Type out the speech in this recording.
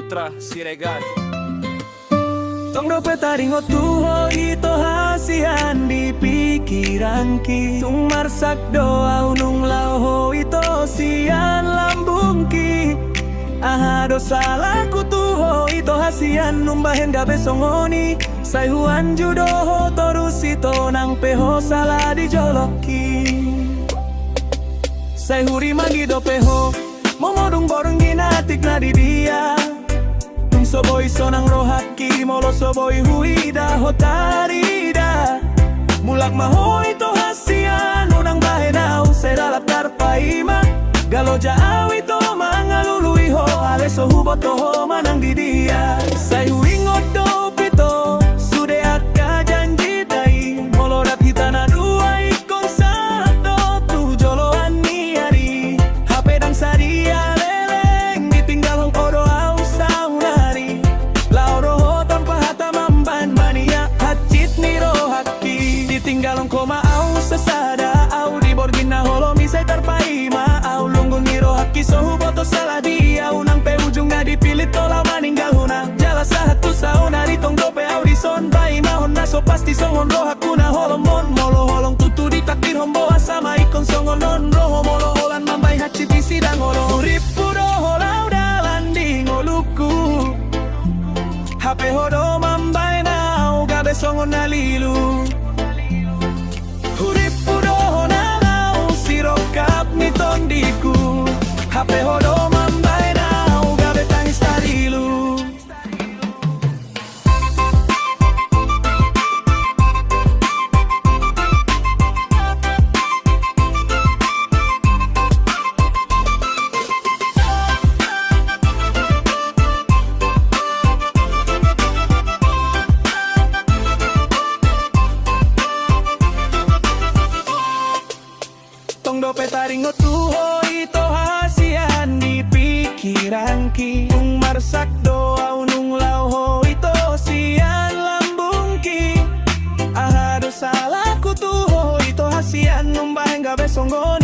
Putra Siregar. Tong dope taringo tuho ito hasian di pikiran ki. Tung marsak doa unung lauho ito sian lambung ki. Ahado salah ku tuho ito hasian numbahen gabe songoni. Sayhuan judoho torus ito nang peho salah di joloki. Sayhuri magi do peho momodung borong ginatik na di dia. Tung soboy sonang rohaki molo soboy huida hotarida. Mulak maho ito hasian unang bahenau sedalap tarpaima. Galo jaaw ito mangalului ho aleso huboto ho manang di dia. Sayhuingot do pito sudeat ka janji dai molorat hitana dua ikon satu tu joloan niari. Hape dang sadia leleng ditinggal hong odo au saunari. Lauro ho tanpa hata mamban mania hacit niro haki. Ditinggal hong koma au sesada au di borgina holo misai tarpaima au lunggung niro haki sohu boto salah dia unang pe ujungnya dipilih tola maninggal huna. Jala satu sauna di tong dope audison bai mahon naso pasti songon roh hakuna holomon molo holong tutu di takdir homboa sama ikon songon non roho molo holan mambai hacit di sidang holo. Ripu roho lau dalan di ngoluku. Hape hodo mambai nau gabe songon nalilu. Huripu doho nalau sirokap ni tondiku. Hape hodo mambai nau gabe tangis tarilu. Tong dope taringo tuho ito hasian di pikiran ki. Tung marsak doa unung lauho ito sian lambung ki. Ahado salah ku tuho ito hasian numbaheng gabe songgon.